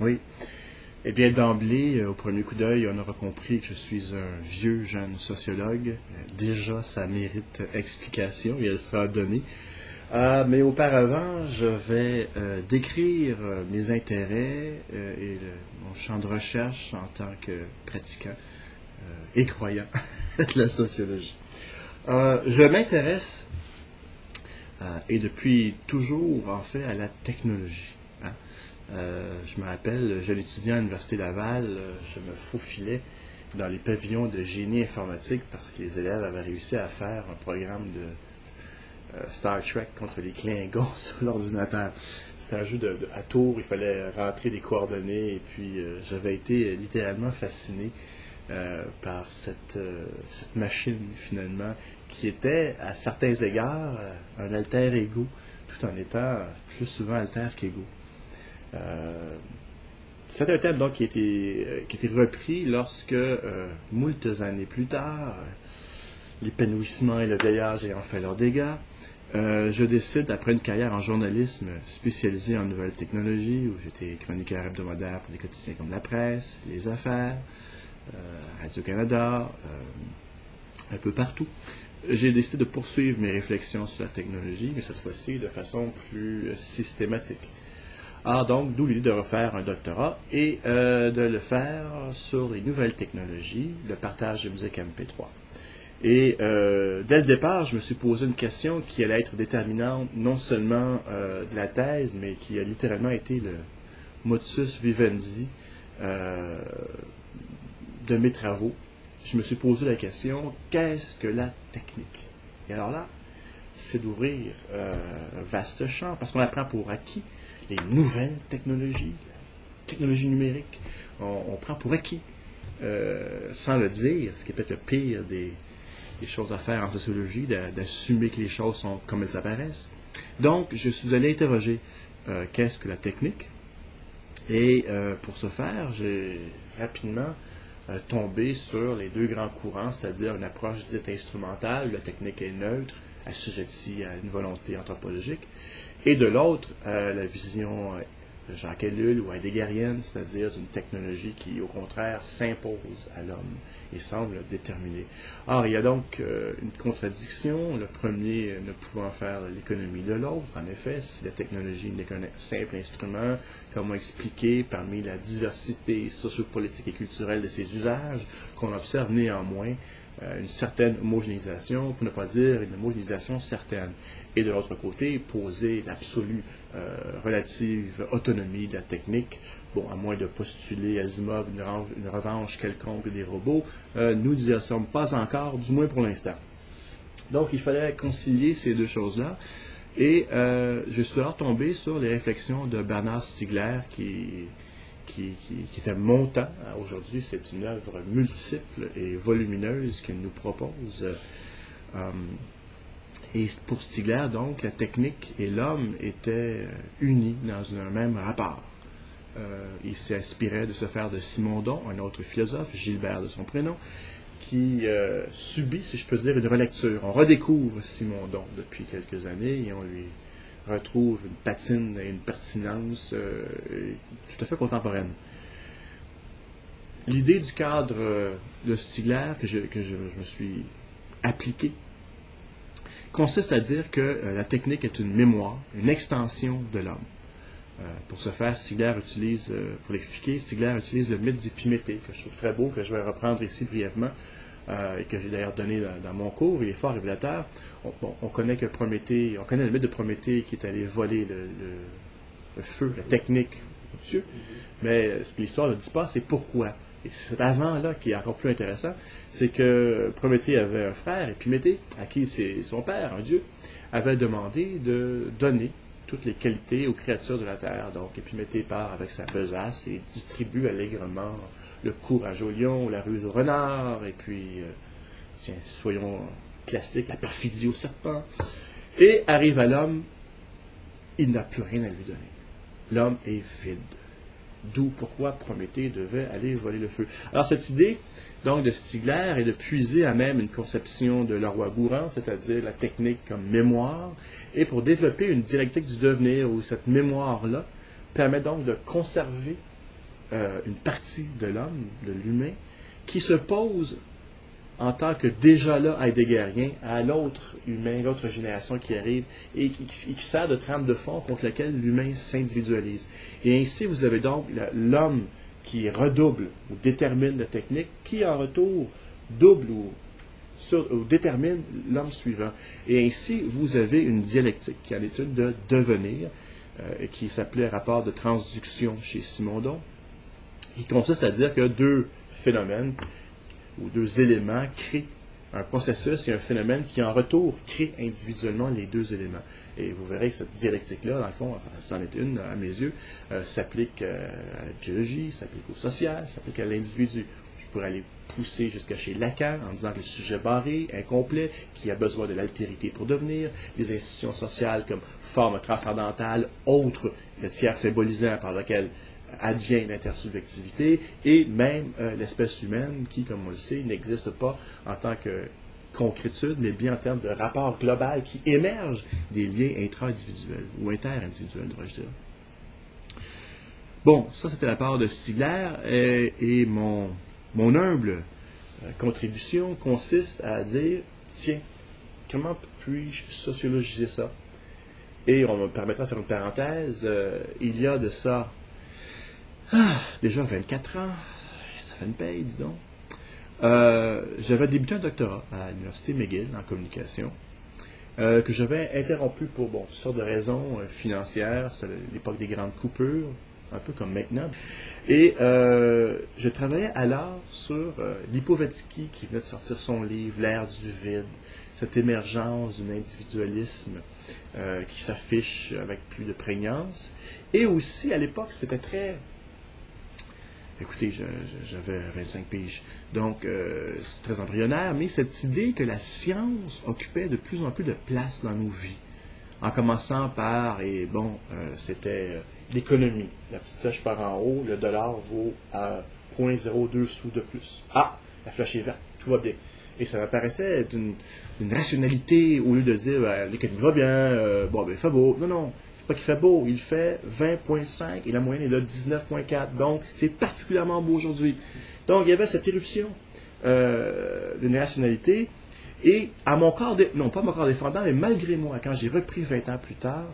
Oui. Eh bien, d'emblée, au premier coup d'œil, on aura compris que je suis un vieux jeune sociologue. Déjà, ça mérite explication et elle sera donnée. Mais auparavant, je vais décrire mes intérêts et mon champ de recherche en tant que pratiquant et croyant de la sociologie. Je m'intéresse, et depuis toujours, en fait, à la technologie. Hein. Je me rappelle, jeune étudiant à l'Université Laval, je me faufilais dans les pavillons de génie informatique parce que les élèves avaient réussi à faire un programme de Star Trek contre les Klingons sur l'ordinateur. C'était un jeu à tour, il fallait rentrer des coordonnées et puis j'avais été littéralement fasciné par cette machine finalement qui était à certains égards un alter ego tout en étant plus souvent alter qu'ego. C'est un thème donc qui a été repris lorsque, moultes années plus tard, l'épanouissement et le vieillage ayant fait leurs dégâts, je décide, après une carrière en journalisme spécialisé en nouvelles technologies, où j'étais chroniqueur hebdomadaire pour des quotidiens comme La Presse, Les Affaires, Radio-Canada, un peu partout, j'ai décidé de poursuivre mes réflexions sur la technologie, mais cette fois-ci de façon plus systématique. Alors donc, d'où l'idée de refaire un doctorat et de le faire sur les nouvelles technologies, le partage de musique MP3. Et dès le départ, je me suis posé une question qui allait être déterminante non seulement de la thèse, mais qui a littéralement été le motus vivendi de mes travaux. Je me suis posé la question, qu'est-ce que la technique? Et alors là, c'est d'ouvrir un vaste champ, parce qu'on apprend pour acquis les nouvelles technologies, la technologie numérique, on prend pour acquis, sans le dire, ce qui est peut-être le pire des choses à faire en sociologie, d'assumer que les choses sont comme elles apparaissent. Donc, je suis allé interroger qu'est-ce que la technique, et pour ce faire, j'ai rapidement tombé sur les deux grands courants, c'est-à-dire une approche dite instrumentale, où la technique est neutre, assujettie à une volonté anthropologique, et de l'autre, la vision de Jacques Ellul ou heideggerienne, c'est-à-dire d'une technologie qui, au contraire, s'impose à l'homme et semble déterminée. Or, il y a donc une contradiction, le premier ne pouvant faire l'économie de l'autre. En effet, si la technologie n'est qu'un simple instrument, comment expliquer, parmi la diversité sociopolitique et culturelle de ses usages, qu'on observe néanmoins une certaine homogénéisation, pour ne pas dire une homogénéisation certaine. Et de l'autre côté, poser l'absolue relative autonomie de la technique, bon, à moins de postuler Asimov une revanche quelconque des robots, nous n'y sommes pas encore, du moins pour l'instant. Donc, il fallait concilier ces deux choses-là. Et je suis alors tombé sur les réflexions de Bernard Stiegler, qui était montant. Aujourd'hui, c'est une œuvre multiple et volumineuse qu'il nous propose. Et pour Stiegler, donc, la technique et l'homme étaient unis dans un même rapport. Il s'inspirait de se faire de Simondon, un autre philosophe, Gilbert de son prénom, qui subit, si je peux dire, une relecture. On redécouvre Simondon depuis quelques années et on lui retrouve une patine et une pertinence tout à fait contemporaine. L'idée du cadre de Stiegler que je me suis appliqué consiste à dire que la technique est une mémoire, une extension de l'homme. Pour ce faire, Stiegler utilise, pour l'expliquer, Stiegler utilise le mythe d'Épiméthée, que je trouve très beau, que je vais reprendre ici brièvement, et que j'ai d'ailleurs donné dans mon cours. Il est fort révélateur. On connaît que Prométhée, on connaît le mythe de Prométhée qui est allé voler le feu, la technique au Dieu. Mais ce que l'histoire ne dit pas, c'est pourquoi. Et cet avant-là qui est encore plus intéressant, c'est que Prométhée avait un frère, Épiméthée, à qui c'est son père, un dieu, avait demandé de donner toutes les qualités aux créatures de la terre. Donc Épiméthée part avec sa besace et distribue allègrement le courage au lion, la ruse au renard, et puis, tiens, soyons classiques, la perfidie au serpent. Et arrive à l'homme, il n'a plus rien à lui donner. L'homme est vide. D'où pourquoi Prométhée devait aller voler le feu. Alors cette idée donc de Stiegler est de puiser à même une conception de Leroy-Gourhan, c'est-à-dire la technique comme mémoire, et pour développer une dialectique du devenir où cette mémoire-là permet donc de conserver une partie de l'homme, de l'humain, qui se pose en tant que déjà là heideggerien à l'autre humain, l'autre génération qui arrive et qui sert de trame de fond contre laquelle l'humain s'individualise. Et ainsi, vous avez donc l'homme qui redouble ou détermine la technique, qui en retour double ou détermine l'homme suivant. Et ainsi, vous avez une dialectique qui est en étude de devenir, qui s'appelait rapport de transduction chez Simondon, qui consiste à dire que deux phénomènes ou deux éléments créent un processus et un phénomène qui, en retour, crée individuellement les deux éléments. Et vous verrez que cette dialectique-là, dans le fond, c'en est une, à mes yeux, s'applique à la biologie, s'applique au social, s'applique à l'individu. Je pourrais aller pousser jusqu'à chez Lacan en disant que le sujet barré, incomplet, qui a besoin de l'altérité pour devenir, les institutions sociales comme forme transcendantale, autre, le tiers symbolisant par lequel advient l'intersubjectivité, et même l'espèce humaine qui, comme on le sait, n'existe pas en tant que concrétude, mais bien en termes de rapport global qui émerge des liens intra-individuels, ou inter-individuels, devrais-je dire. Bon, ça c'était la part de Stigler, et mon humble contribution consiste à dire, tiens, comment puis-je sociologiser ça? Et on me permettra de faire une parenthèse, il y a de ça déjà 24 ans, ça fait une paye, dis donc. J'avais débuté un doctorat à l'Université McGill en communication, que j'avais interrompu pour toutes sortes de raisons financières. C'était l'époque des grandes coupures, un peu comme maintenant. Et je travaillais alors sur Lipovetsky, qui venait de sortir son livre, L'ère du vide, cette émergence d'un individualisme qui s'affiche avec plus de prégnance. Et aussi, à l'époque, c'était très... Écoutez, j'avais 25 piges, donc c'est très embryonnaire, mais cette idée que la science occupait de plus en plus de place dans nos vies, en commençant par, c'était l'économie. La petite flèche par en haut, le dollar vaut à 0,02 sous de plus. Ah, la flèche est verte, tout va bien. Et ça m'apparaissait d'une rationalité, au lieu de dire, l'économie va bien, il fait beau. Non. Pas qu'il fait beau, il fait 20,5 et la moyenne est de 19,4. Donc, c'est particulièrement beau aujourd'hui. Donc, il y avait cette éruption d'une rationalité. Et à mon corps, non pas mon corps défendant, mais malgré moi, quand j'ai repris 20 ans plus tard,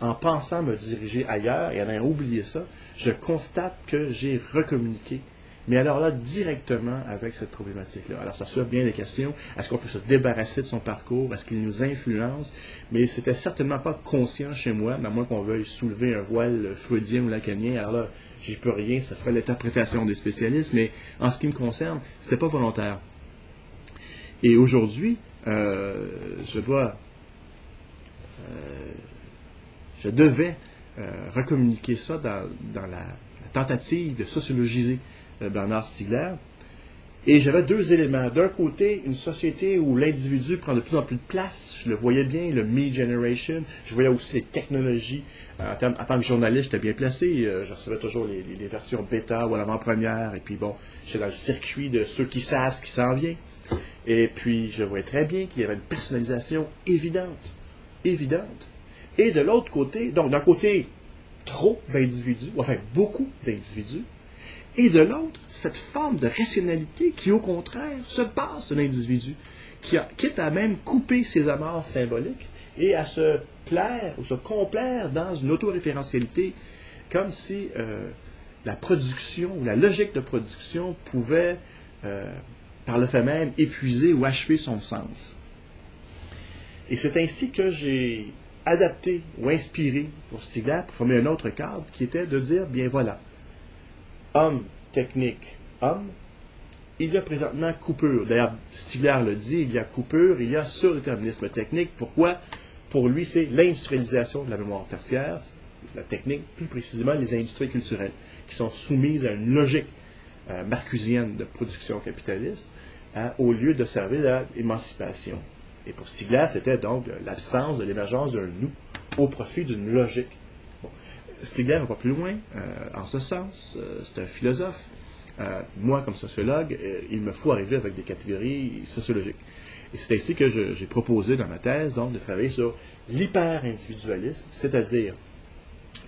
en pensant me diriger ailleurs et en ayant oublié ça, je constate que j'ai recommuniqué. Mais alors là, directement avec cette problématique-là. Alors, ça soulève bien des questions. Est-ce qu'on peut se débarrasser de son parcours? Est-ce qu'il nous influence? Mais c'était certainement pas conscient chez moi, à moins qu'on veuille soulever un voile freudien ou lacanien. Alors là, j'y peux rien, ça serait l'interprétation des spécialistes, mais en ce qui me concerne, c'était pas volontaire. Et aujourd'hui, je devais recommuniquer ça dans la tentative de sociologiser Bernard Stiegler. Et j'avais deux éléments. D'un côté, une société où l'individu prend de plus en plus de place. Je le voyais bien, le Me Generation. Je voyais aussi les technologies. En tant que journaliste, j'étais bien placé. Je recevais toujours les versions bêta ou à l'avant-première. Et puis j'étais dans le circuit de ceux qui savent ce qui s'en vient. Et puis, je voyais très bien qu'il y avait une personnalisation évidente. Et de l'autre côté, donc d'un côté, trop d'individus, enfin beaucoup d'individus, et de l'autre, cette forme de rationalité qui, au contraire, se passe de l'individu, quitte à même couper ses amarres symboliques et à se plaire ou se complaire dans une autoréférentialité, comme si la production ou la logique de production pouvait, par le fait même, épuiser ou achever son sens. Et c'est ainsi que j'ai adapté ou inspiré pour Stiegler pour former un autre cadre qui était de dire, bien voilà, homme, technique, homme, il y a présentement coupure. D'ailleurs, Stiegler le dit, il y a coupure, il y a surdéterminisme technique. Pourquoi? Pour lui, c'est l'industrialisation de la mémoire tertiaire, la technique, plus précisément les industries culturelles, qui sont soumises à une logique marcusienne de production capitaliste, au lieu de servir à l'émancipation. Et pour Stiegler, c'était donc l'absence de l'émergence d'un nous au profit d'une logique. Stiegler va pas plus loin, en ce sens, c'est un philosophe. Moi, comme sociologue, il me faut arriver avec des catégories sociologiques. Et c'est ainsi que j'ai proposé dans ma thèse, donc, de travailler sur l'hyper-individualisme, c'est-à-dire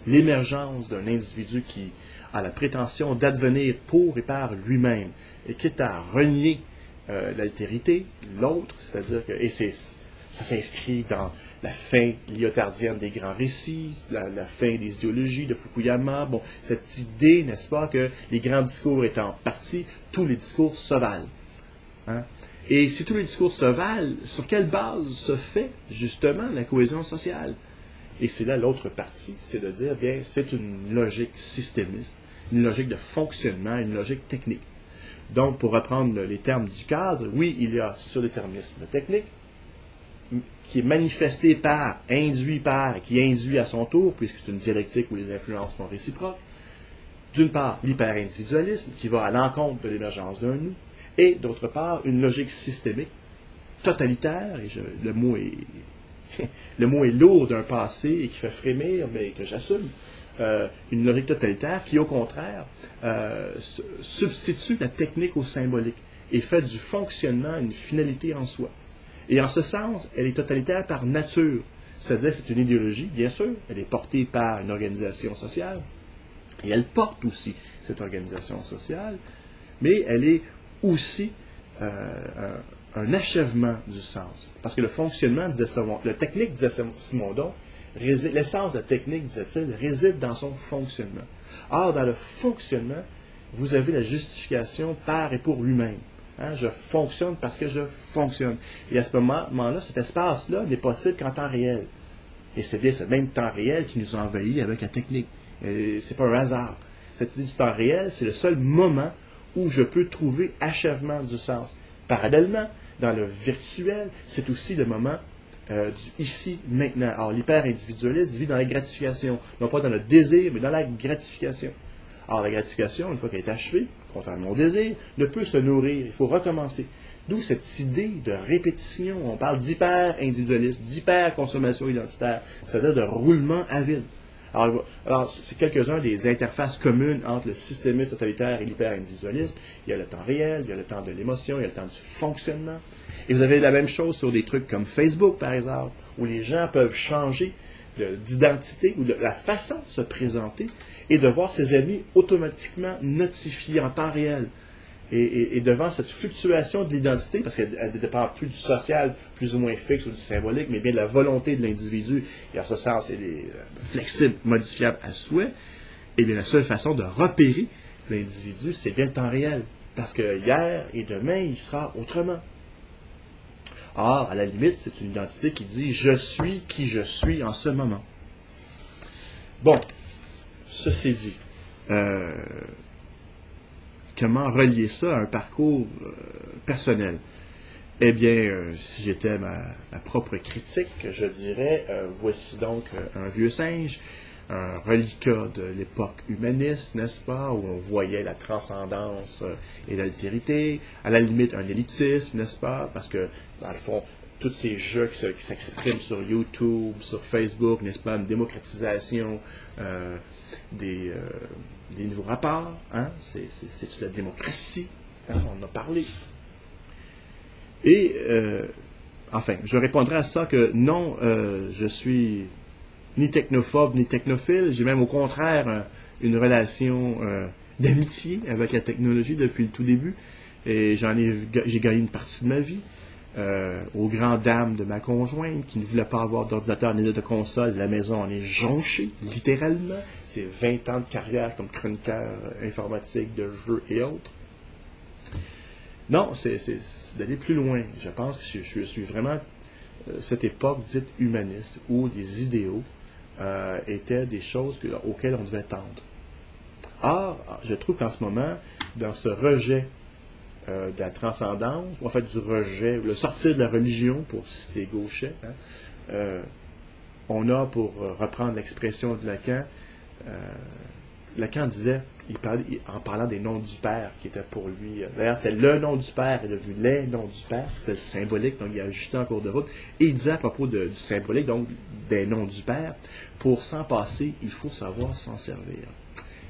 l'émergence d'un individu qui a la prétention d'advenir pour et par lui-même, et quitte à renier l'altérité, l'autre, c'est-à-dire que, ça s'inscrit dans la fin lyotardienne des grands récits, la fin des idéologies de Fukuyama, bon, cette idée, n'est-ce pas, que les grands discours étant partis, tous les discours se valent. Hein? Et si tous les discours se valent, sur quelle base se fait, justement, la cohésion sociale? Et c'est là l'autre partie, c'est de dire, bien, c'est une logique systémiste, une logique de fonctionnement, une logique technique. Donc, pour reprendre les termes du cadre, oui, il y a surdéterminisme technique, qui est manifesté par, induit par, qui induit à son tour, puisque c'est une dialectique où les influences sont réciproques. D'une part, l'hyper-individualisme, qui va à l'encontre de l'émergence d'un nous, et d'autre part, une logique systémique, totalitaire, et le mot est lourd d'un passé et qui fait frémir, mais que j'assume, une logique totalitaire qui, au contraire, substitue la technique au symbolique et fait du fonctionnement une finalité en soi. Et en ce sens, elle est totalitaire par nature. C'est-à-dire que c'est une idéologie, bien sûr, elle est portée par une organisation sociale, et elle porte aussi cette organisation sociale, mais elle est aussi un achèvement du sens. Parce que le fonctionnement, la technique, disait Simondon, l'essence de la technique, disait-il, réside dans son fonctionnement. Or, dans le fonctionnement, vous avez la justification par et pour lui-même. Hein, je fonctionne parce que je fonctionne. Et à ce moment-là, cet espace-là n'est possible qu'en temps réel. Et c'est bien ce même temps réel qui nous a envahis avec la technique. Et c'est pas un hasard. Cette idée du temps réel, c'est le seul moment où je peux trouver achèvement du sens. Parallèlement, dans le virtuel, c'est aussi le moment du ici, maintenant. Alors, l'hyper-individualiste vit dans la gratification. Non pas dans le désir, mais dans la gratification. Alors, la gratification, une fois qu'elle est achevée, contrairement au désir, ne peut se nourrir. Il faut recommencer. D'où cette idée de répétition. On parle d'hyper-individualiste, d'hyper-consommation identitaire, c'est-à-dire de roulement à vide. Alors, c'est quelques-uns des interfaces communes entre le systémisme totalitaire et l'hyper-individualisme. Il y a le temps réel, il y a le temps de l'émotion, il y a le temps du fonctionnement. Et vous avez la même chose sur des trucs comme Facebook, par exemple, où les gens peuvent changer d'identité ou de la façon de se présenter et de voir ses amis automatiquement notifiés en temps réel. Et devant cette fluctuation de l'identité, parce qu'elle ne dépend plus du social, plus ou moins fixe ou du symbolique, mais bien de la volonté de l'individu, et en ce sens, elle est flexible, modifiable à souhait, et bien la seule façon de repérer l'individu, c'est bien le temps réel. Parce que hier et demain, il sera autrement. Or, à la limite, c'est une identité qui dit « je suis qui je suis en ce moment ». Bon, ceci dit, comment relier ça à un parcours personnel? Eh bien, si j'étais ma propre critique, je dirais, voici donc un vieux singe, un reliquat de l'époque humaniste, n'est-ce pas, où on voyait la transcendance et l'altérité, à la limite un élitisme, n'est-ce pas, parce que, dans le fond, tous ces jeux qui s'expriment sur YouTube, sur Facebook, n'est-ce pas, une démocratisation des nouveaux rapports, hein, c'est la démocratie, hein, on en a parlé. Et, enfin, je répondrai à ça que non, je suis ni technophobe ni technophile, j'ai même au contraire une relation d'amitié avec la technologie depuis le tout début, et j'ai gagné une partie de ma vie. Aux grandes dames de ma conjointe qui ne voulait pas avoir d'ordinateur ni de console, la maison en est jonchée, littéralement. C'est 20 ans de carrière comme chroniqueur informatique, de jeux et autres. Non, c'est d'aller plus loin. Je pense que je suis vraiment cette époque dite humaniste où les idéaux étaient des choses auxquelles on devait tendre. Or, je trouve qu'en ce moment, dans ce rejet de la transcendance, ou en fait du rejet, le sortir de la religion, pour citer Gauchet, hein, on a, pour reprendre l'expression de Lacan, Lacan disait, en parlant des noms du Père qui étaient pour lui, d'ailleurs c'était le nom du Père et devenu les noms du Père, c'était le symbolique, donc il a ajusté en cours de route, et il disait à propos du symbolique, donc des noms du Père, pour s'en passer, il faut savoir s'en servir.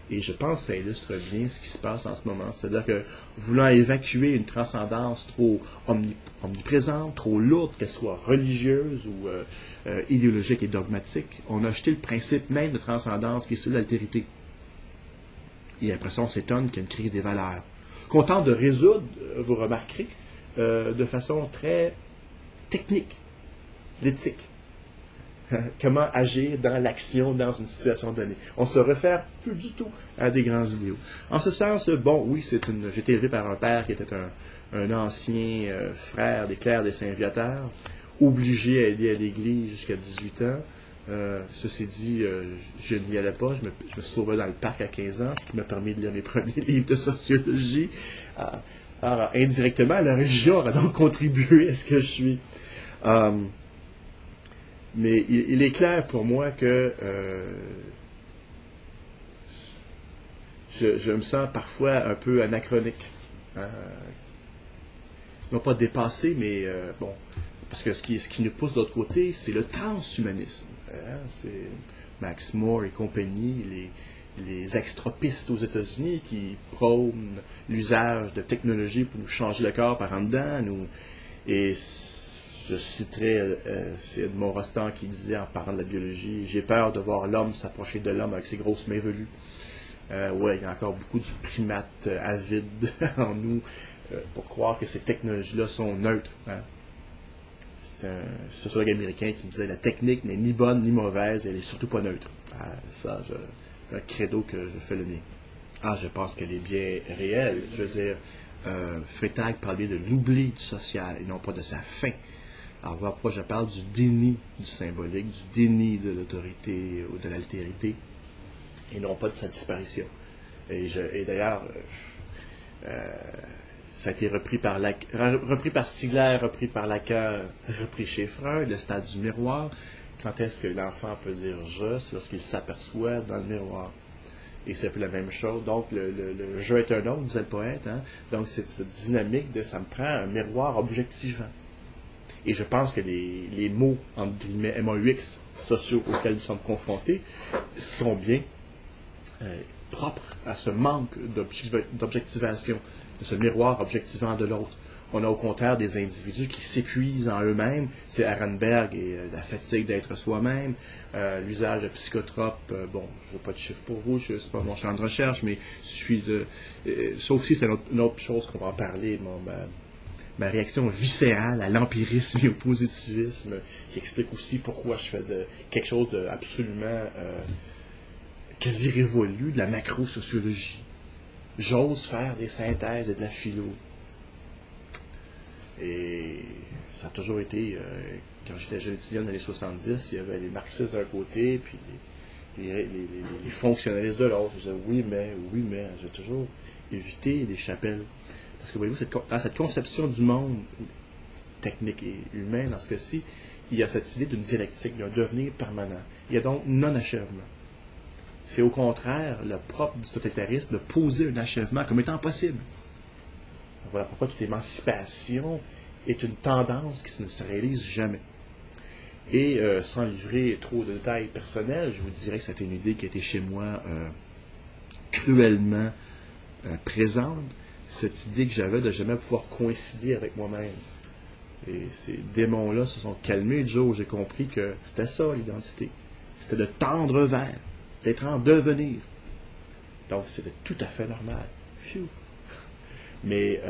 Et je pense que ça illustre bien ce qui se passe en ce moment. C'est-à-dire que, voulant évacuer une transcendance trop omniprésente, trop lourde, qu'elle soit religieuse ou idéologique et dogmatique, on a jeté le principe même de transcendance qui est celui de l'altérité. Et après ça, on s'étonne qu'il y a une crise des valeurs. Qu'on tente de résoudre, vous remarquerez, de façon très technique, l'éthique. Comment agir dans l'action, dans une situation donnée. On se réfère plus du tout à des grands idéaux. En ce sens, bon, oui, j'ai été élevé par un père qui était un ancien frère des clercs des Saint-Viateurs, obligé à aller à l'église jusqu'à 18 ans. Ceci dit, je n'y allais pas. Je me sauvais dans le parc à 15 ans, ce qui m'a permis de lire mes premiers livres de sociologie. Alors, indirectement, la religion a donc contribué à ce que je suis. Mais il est clair pour moi que je me sens parfois un peu anachronique. Non pas dépassé, mais bon, parce que ce qui nous pousse de l'autre côté, c'est le transhumanisme. C'est Max Moore et compagnie, les extropistes aux États-Unis qui prônent l'usage de technologies pour nous changer le corps par en dedans. Et je citerai, c'est Edmond Rostand qui disait en parlant de la biologie, « J'ai peur de voir l'homme s'approcher de l'homme avec ses grosses mains velues. » Ouais, il y a encore beaucoup du primate avide en nous pour croire que ces technologies-là sont neutres. Hein. C'est un sociologue américain qui disait « La technique n'est ni bonne ni mauvaise, elle n'est surtout pas neutre. » Ça, c'est un credo que je fais le mien. Je pense qu'elle est bien réelle. Je veux dire, Freytag parlait de l'oubli du social et non pas de sa fin. Alors, voilà pourquoi je parle du déni du symbolique, du déni de l'autorité ou de l'altérité, et non pas de sa disparition. Et d'ailleurs, ça a été repris par Stigler, repris par Lacan, repris chez Freud, le stade du miroir. Quand est-ce que l'enfant peut dire « je », c'est lorsqu'il s'aperçoit dans le miroir. Et c'est un peu la même chose. Donc, le je est un autre, disait le poète. Hein? Donc, c'est cette dynamique de « ça me prend un miroir objectivant ». Et je pense que les mots, entre guillemets, MAUX, sociaux auxquels nous sommes confrontés, sont bien propres à ce manque d'objectivation, de ce miroir objectivant de l'autre. On a au contraire des individus qui s'épuisent en eux-mêmes. C'est Arenberg et la fatigue d'être soi-même, l'usage de psychotropes. Bon, je n'ai pas de chiffres pour vous, ce n'est pas mon champ de recherche, mais ça aussi, c'est une autre chose qu'on va en parler. Ma réaction viscérale à l'empirisme et au positivisme, qui explique aussi pourquoi je fais quelque chose d'absolument quasi révolu, de la macro-sociologie. J'ose faire des synthèses et de la philo. Et ça a toujours été, quand j'étais jeune étudiant dans les années 70, il y avait les marxistes d'un côté, puis les fonctionnalistes de l'autre. Je disais oui, mais, j'ai toujours évité les chapelles. Parce que voyez-vous, dans cette conception du monde technique et humain, dans ce cas-ci, il y a cette idée d'une dialectique, d'un devenir permanent. Il y a donc non-achèvement. C'est au contraire le propre du totalitarisme de poser un achèvement comme étant possible. Voilà pourquoi toute émancipation est une tendance qui ne se réalise jamais. Et sans livrer trop de détails personnels, je vous dirais que c'était une idée qui était chez moi cruellement présente. Cette idée que j'avais de jamais pouvoir coïncider avec moi-même. Et ces démons-là se sont calmés le jour où j'ai compris que c'était ça l'identité. C'était de tendre vers, d'être en devenir. Donc c'était tout à fait normal. Phew. Mais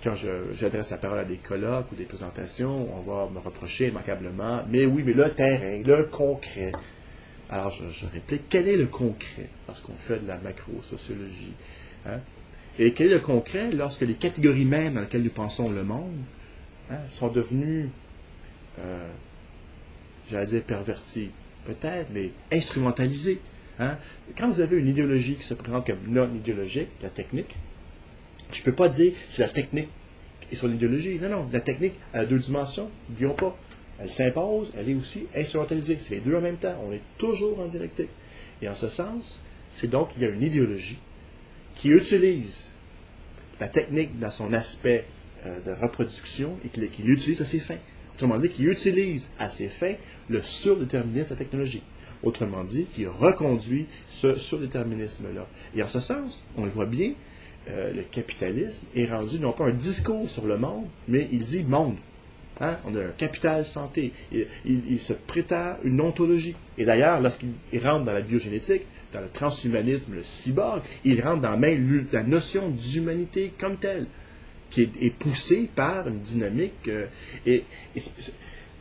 quand j'adresse la parole à des colloques ou des présentations, on va me reprocher immanquablement, mais oui, mais le terrain, le concret. Alors je réplique, quel est le concret lorsqu'on fait de la macro-sociologie? Hein? Et quel est le concret lorsque les catégories mêmes dans lesquelles nous pensons le monde sont devenues, j'allais dire perverties, peut-être, mais instrumentalisées. Hein? Quand vous avez une idéologie qui se présente comme non idéologique, la technique, je ne peux pas dire c'est la technique et son idéologie. Non, la technique a deux dimensions, n'oublions pas. Elle s'impose, elle est aussi instrumentalisée. C'est les deux en même temps. On est toujours en dialectique. Et en ce sens, c'est donc qu'il y a une idéologie qui utilise la technique dans son aspect de reproduction et qui l'utilise à ses fins. Autrement dit, qui utilise à ses fins le surdéterminisme de la technologie. Autrement dit, qui reconduit ce surdéterminisme-là. Et en ce sens, on le voit bien, le capitalisme est rendu non pas un discours sur le monde, mais il dit monde. Hein? On a un capital santé. Il se prétend une ontologie. Et d'ailleurs, lorsqu'il rentre dans la biogénétique, dans le transhumanisme, le cyborg, il rentre dans même la notion d'humanité comme telle, qui est poussée par une dynamique. Et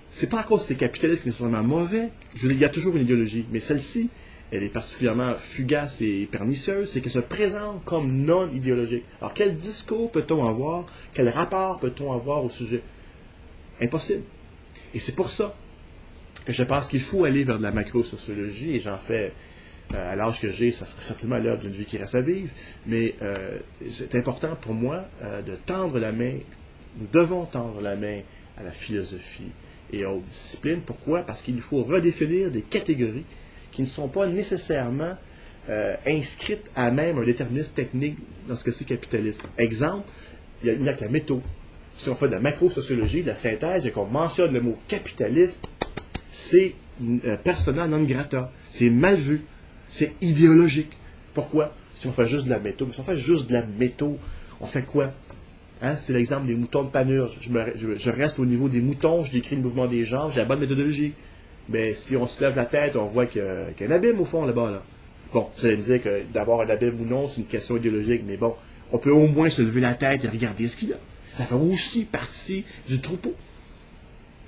c'est pas à cause de ces capitalistes nécessairement mauvais. Je veux dire, il y a toujours une idéologie, mais celle-ci, elle est particulièrement fugace et pernicieuse, c'est qu'elle se présente comme non idéologique. Alors, quel discours peut-on avoir? Quel rapport peut-on avoir au sujet? Impossible. Et c'est pour ça que je pense qu'il faut aller vers de la macro-sociologie, et j'en fais, à l'âge que j'ai, ça serait certainement l'heure d'une vie qui reste à vivre, mais c'est important pour moi de tendre la main, nous devons tendre la main à la philosophie et aux disciplines. Pourquoi? Parce qu'il faut redéfinir des catégories qui ne sont pas nécessairement inscrites à même un déterminisme technique dans ce que c'est capitalisme. Exemple, il y a que la métaux. Si on fait de la macro-sociologie, de la synthèse, et qu'on mentionne le mot capitalisme, c'est persona non grata. C'est mal vu. C'est idéologique. Pourquoi? Si on fait juste de la métaux, mais si on fait juste de la métaux, on fait quoi? Hein? C'est l'exemple des moutons de Panurge. Je reste au niveau des moutons, je décris le mouvement des jambes, j'ai la bonne méthodologie. Mais si on se lève la tête, on voit qu'il y a un abîme au fond là-bas. Là. Bon, vous allez me dire que d'avoir un abîme ou non, c'est une question idéologique, mais bon, on peut au moins se lever la tête et regarder ce qu'il y a. Ça fait aussi partie du troupeau.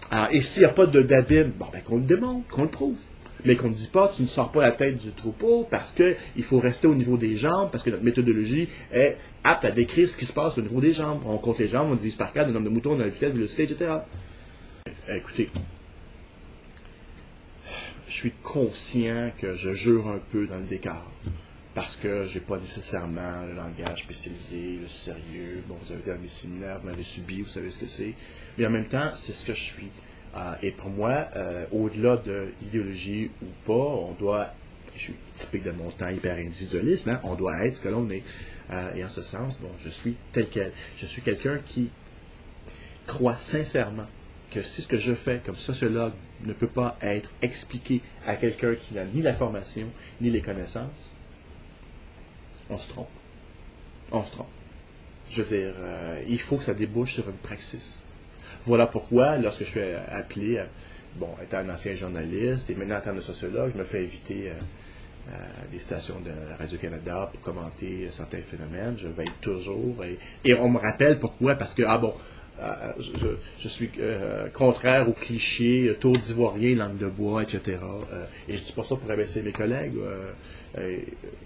Alors, et s'il n'y a pas d'abîme, bon, ben, qu'on le démontre, qu'on le prouve. Mais qu'on ne dit pas, tu ne sors pas la tête du troupeau parce qu'il faut rester au niveau des jambes, parce que notre méthodologie est apte à décrire ce qui se passe au niveau des jambes. On compte les jambes, on divise par 4 le nombre de moutons, la vitesse, la vélocité, etc. Écoutez, je suis conscient que je jure un peu dans le décor. Parce que je n'ai pas nécessairement le langage spécialisé, le sérieux. Bon, vous avez été dans mes séminaires, vous m'avez subi, vous savez ce que c'est. Mais en même temps, c'est ce que je suis. Et pour moi, au-delà de l'idéologie ou pas, on doit, je suis typique de mon temps hyper individualiste, hein, on doit être ce que l'on est. Et en ce sens, bon, je suis tel quel. Je suis quelqu'un qui croit sincèrement que si ce que je fais comme sociologue ne peut pas être expliqué à quelqu'un qui n'a ni la formation, ni les connaissances, on se trompe. On se trompe. Je veux dire, il faut que ça débouche sur une praxis. Voilà pourquoi, lorsque je suis appelé, étant un ancien journaliste et maintenant en tant que sociologue, je me fais inviter à des stations de Radio-Canada pour commenter certains phénomènes. Je veille toujours. Et on me rappelle pourquoi, parce que, je suis contraire aux clichés, tour d'ivoirien, langue de bois, etc. Et je ne dis pas ça pour abaisser mes collègues,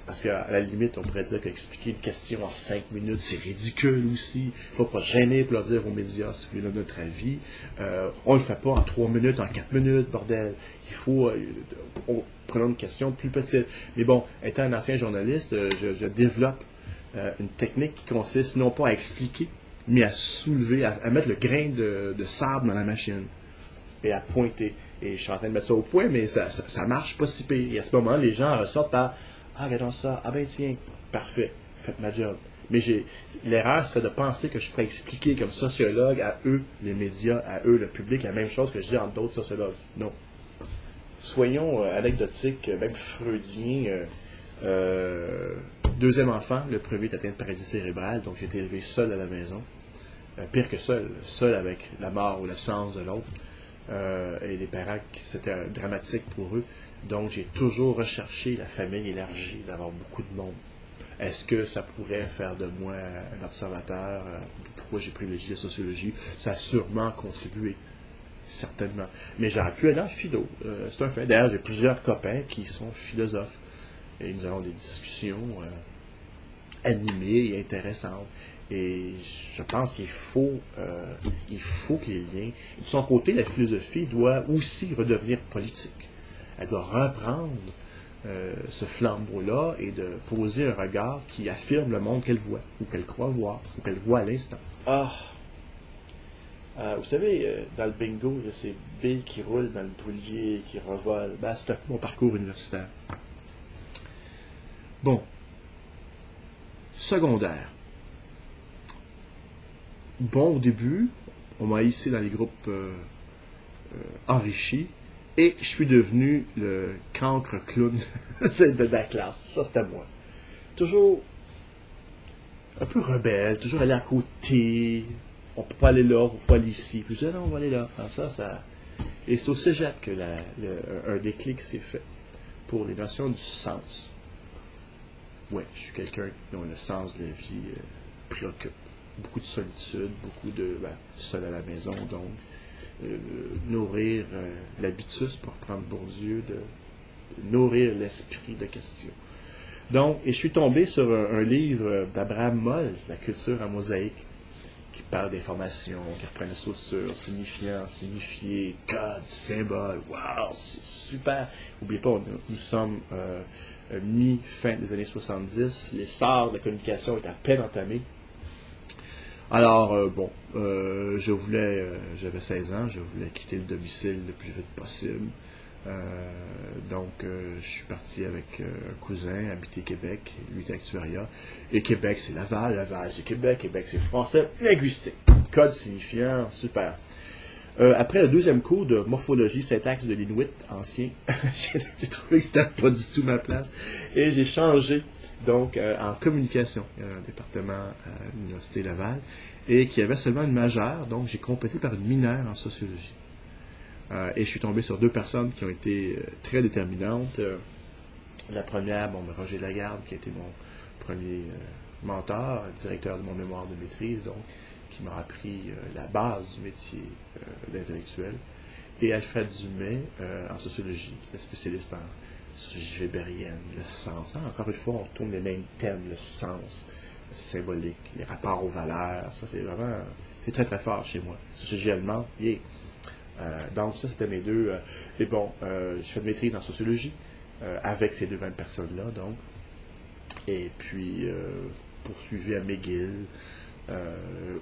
parce qu'à la limite, on pourrait dire qu'expliquer une question en 5 minutes, c'est ridicule aussi. Il ne faut pas se gêner pour leur dire aux médias si vous voulez notre avis. On ne le fait pas en 3 minutes, en 4 minutes, bordel. Il faut... prenons une question plus petite. Mais bon, étant un ancien journaliste, je développe une technique qui consiste non pas à expliquer, mais à soulever, à mettre le grain de sable dans la machine et à pointer. Et je suis en train de mettre ça au point, mais ça marche pas si pire. Et à ce moment, les gens ressortent par « Ah, regardons ça. Ah ben tiens, parfait, faites ma job. » Mais l'erreur serait de penser que je pourrais expliquer comme sociologue à eux, les médias, à eux, le public, la même chose que je dis entre d'autres sociologues. Non. Soyons anecdotiques, même freudiens. Deuxième enfant, le premier est atteint de paralysie cérébrale, donc j'ai été élevé seul à la maison. Pire que seul avec la mort ou l'absence de l'autre. Et les parents, c'était dramatique pour eux. Donc j'ai toujours recherché la famille élargie, d'avoir beaucoup de monde. Est-ce que ça pourrait faire de moi un observateur? Pourquoi j'ai privilégié la sociologie? Ça a sûrement contribué. Certainement. Mais j'aurais pu aller en philo. C'est un fait. D'ailleurs, j'ai plusieurs copains qui sont philosophes. Et nous avons des discussions animées et intéressantes. Et je pense qu'il faut que les liens... De son côté, la philosophie doit aussi redevenir politique. Elle doit reprendre ce flambeau-là et de poser un regard qui affirme le monde qu'elle voit, ou qu'elle croit voir, ou qu'elle voit à l'instant. Vous savez, dans le bingo, il y a ces billes qui roulent dans le boulier, qui revolent. C'est un peu mon parcours universitaire. Bon. Secondaire. Bon, au début, on m'a hissé dans les groupes enrichis, et je suis devenu le cancre clown de la classe. Ça, c'était moi. Toujours un peu rebelle, toujours aller à côté, on peut pas aller là, on peut pas aller ici. Puis je disais, non, on va aller là. Alors ça... Et c'est au cégep que un déclic s'est fait pour les notions du sens. Ouais, je suis quelqu'un dont le sens de la vie préoccupe. Beaucoup de solitude, beaucoup de seul à la maison, donc nourrir l'habitus, pour reprendre Bourdieu, de nourrir l'esprit de questions. Donc, et je suis tombé sur un livre d'Abraham Moll, La culture en mosaïque, qui parle d'informations, qui reprend la saussure, signifiant, signifié, code, symbole. Waouh, c'est super! N'oubliez pas, nous sommes mi-fin des années 70, l'essor de la communication est à peine entamé. Alors, j'avais 16 ans, je voulais quitter le domicile le plus vite possible. Donc, je suis parti avec un cousin, habiter Québec, lui était Actuaria. Et Québec, c'est Laval, Laval, c'est Québec, Québec, c'est français, linguistique. Code signifiant, super. Après le deuxième cours de morphologie, syntaxe de l'Inuit ancien, j'ai trouvé que c'était pas du tout ma place. Et j'ai changé, donc, en communication. Il y a un département à l'Université Laval, et qui avait seulement une majeure, donc j'ai complété par une mineure en sociologie. Et je suis tombé sur deux personnes qui ont été très déterminantes. La première, Roger Lagarde, qui a été mon premier mentor, directeur de mon mémoire de maîtrise, donc, qui m'a appris la base du métier d'intellectuel. Et Alfred Dumais, en sociologie, qui est spécialiste en sociologie weberienne, le sens. Encore une fois, on tourne les mêmes thèmes, le sens, le symbolique, les rapports aux valeurs. Ça, c'est vraiment, c'est très très fort chez moi. Sociologie allemande, yeah. Donc, ça, c'était mes deux. Et bon, j'ai fait de maîtrise en sociologie avec ces deux mêmes personnes-là, donc. Et puis, poursuivi à McGill,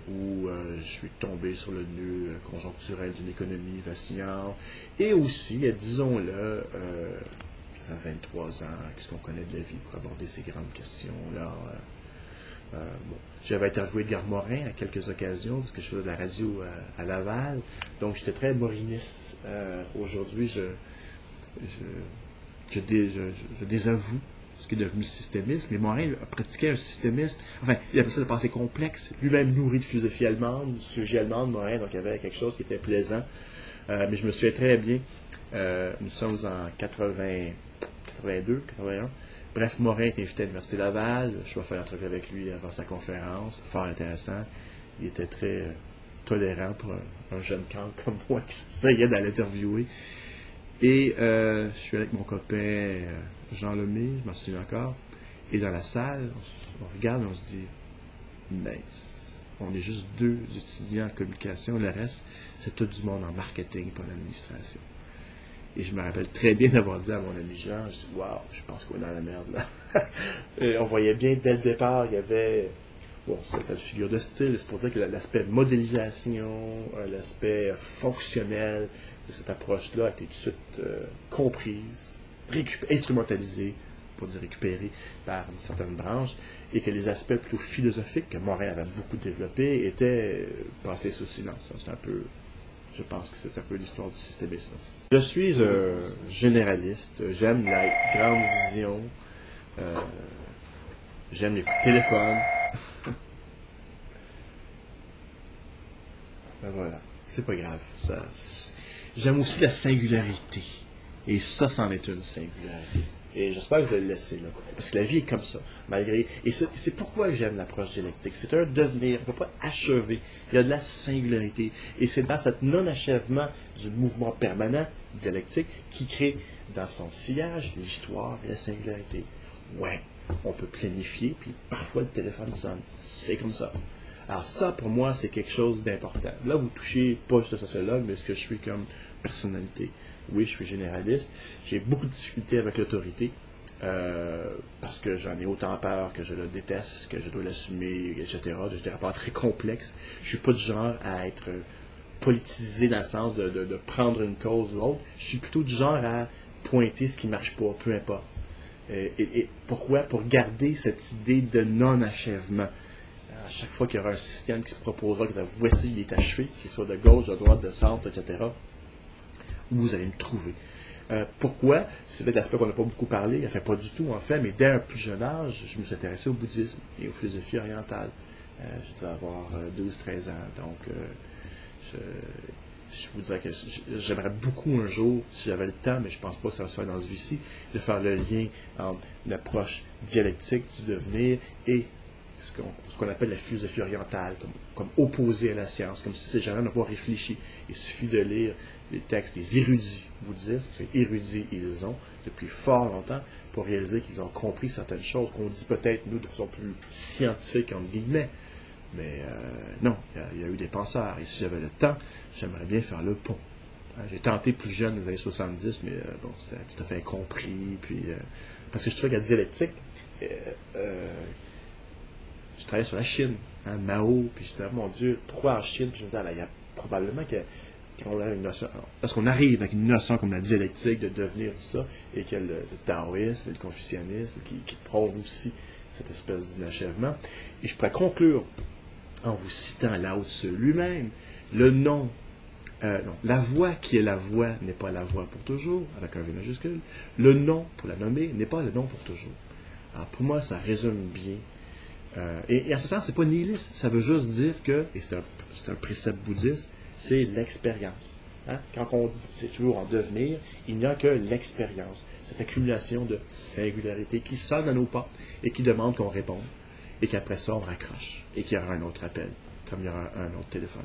où je suis tombé sur le nœud conjoncturel d'une économie vacillante. Et aussi, disons-le, j'avais 23 ans, qu'est-ce qu'on connaît de la vie pour aborder ces grandes questions-là. J'avais interviewé Edgar Morin à quelques occasions, parce que je faisais de la radio à Laval, donc j'étais très moriniste. Aujourd'hui, je désavoue ce qui est devenu systémiste, mais Morin pratiquait un systémisme, enfin, il appelait ça de pensée complexe, lui-même nourri de philosophie allemande, de sociologie allemande, Morin, donc il y avait quelque chose qui était plaisant. Mais je me souviens très bien, nous sommes en 82, 81. Bref, Morin est invité à l'Université Laval. Je vais faire l'entrevue avec lui avant sa conférence. Fort intéressant. Il était très tolérant pour un jeune camp comme moi qui essayait d'aller l'interviewer. Et je suis avec mon copain Jean Lemay, je m'en souviens encore. Et dans la salle, on regarde et on se dit, mince, on est juste deux étudiants en communication. Le reste, c'est tout du monde en marketing et en administration. Et je me rappelle très bien d'avoir dit à mon ami Jean, je dis, waouh, je pense qu'on est dans la merde là. Et on voyait bien dès le départ, il y avait, c'était une figure de style, c'est pour dire que l'aspect modélisation, l'aspect fonctionnel de cette approche-là a été tout de suite comprise, instrumentalisée, pour dire récupérée, par une certaine branche, et que les aspects plutôt philosophiques que Morin avait beaucoup développés étaient passés sous silence. C'est un peu, je pense que c'est un peu l'histoire du systémisme. Je suis généraliste, j'aime la grande vision, j'aime les coups de téléphone. Ben voilà, c'est pas grave. J'aime aussi la singularité. Et ça, c'en est une singularité. Et j'espère que je vais le laisser là. Parce que la vie est comme ça, malgré. Et c'est pourquoi j'aime l'approche dialectique. C'est un devenir, on ne peut pas achever. Il y a de la singularité. Et c'est dans cet non-achèvement du mouvement permanent dialectique qui crée dans son sillage l'histoire et la singularité. Ouais, on peut planifier, puis parfois le téléphone sonne. C'est comme ça. Alors ça, pour moi, c'est quelque chose d'important. Là, vous touchez pas juste le sociologue, mais ce que je suis comme personnalité. Oui, je suis généraliste. J'ai beaucoup de difficultés avec l'autorité, parce que j'en ai autant peur que je le déteste, que je dois l'assumer, etc. J'ai des rapports très complexes. Je suis pas du genre à être politisé dans le sens de prendre une cause ou l'autre. Je suis plutôt du genre à pointer ce qui marche pas, peu importe. Et pourquoi? Pour garder cette idée de non-achèvement. À chaque fois qu'il y aura un système qui se proposera, que voici, il est achevé, qu'il soit de gauche, de droite, de centre, etc., vous allez me trouver. Pourquoi? C'est peut-être l'aspect qu'on n'a pas beaucoup parlé, enfin pas du tout en fait, mais dès un plus jeune âge, je me suis intéressé au bouddhisme et aux philosophies orientales. Je dois avoir 12-13 ans. Donc, je vous dirais que j'aimerais beaucoup un jour, si j'avais le temps, mais je ne pense pas que ça va se faire dans ce vie-ci, de faire le lien entre l'approche dialectique du devenir et ce qu'on appelle la philosophie orientale, comme opposée à la science, comme si ces gens-là n'ont pas réfléchi. Il suffit de lire les textes des érudits bouddhistes, parce que érudits ils ont depuis fort longtemps, pour réaliser qu'ils ont compris certaines choses qu'on dit peut-être, nous, de façon plus scientifique, entre guillemets. Mais non, il y a eu des penseurs. Et si j'avais le temps, j'aimerais bien faire le pont. J'ai tenté plus jeune, dans les années 70, mais bon, c'était tout à fait incompris. Puis, parce que je trouvais que la dialectique, je travaillais sur la Chine, Mao, puis j'étais, mon Dieu, pourquoi en Chine? Puis je me disais, il y a probablement que quand on a une notion, lorsqu'on arrive avec une notion comme la dialectique de devenir tout ça, et que le taoïsme et le confucianisme qui prônent aussi cette espèce d'inachèvement, et je pourrais conclure en vous citant Lao Tzu lui-même, non, la voix qui est la voix n'est pas la voix pour toujours, avec un V majuscule. Le nom, pour la nommer, n'est pas le nom pour toujours. Alors pour moi, ça résume bien. Et en ce sens, c'est pas nihiliste. Ça veut juste dire que, et c'est un précepte bouddhiste, c'est l'expérience. Hein? Quand on dit c'est toujours en devenir, il n'y a que l'expérience. Cette accumulation de singularités qui sonne à nos portes et qui demande qu'on réponde. Et qu'après ça, on raccroche. Et qu'il y aura un autre appel, comme il y aura un autre téléphone.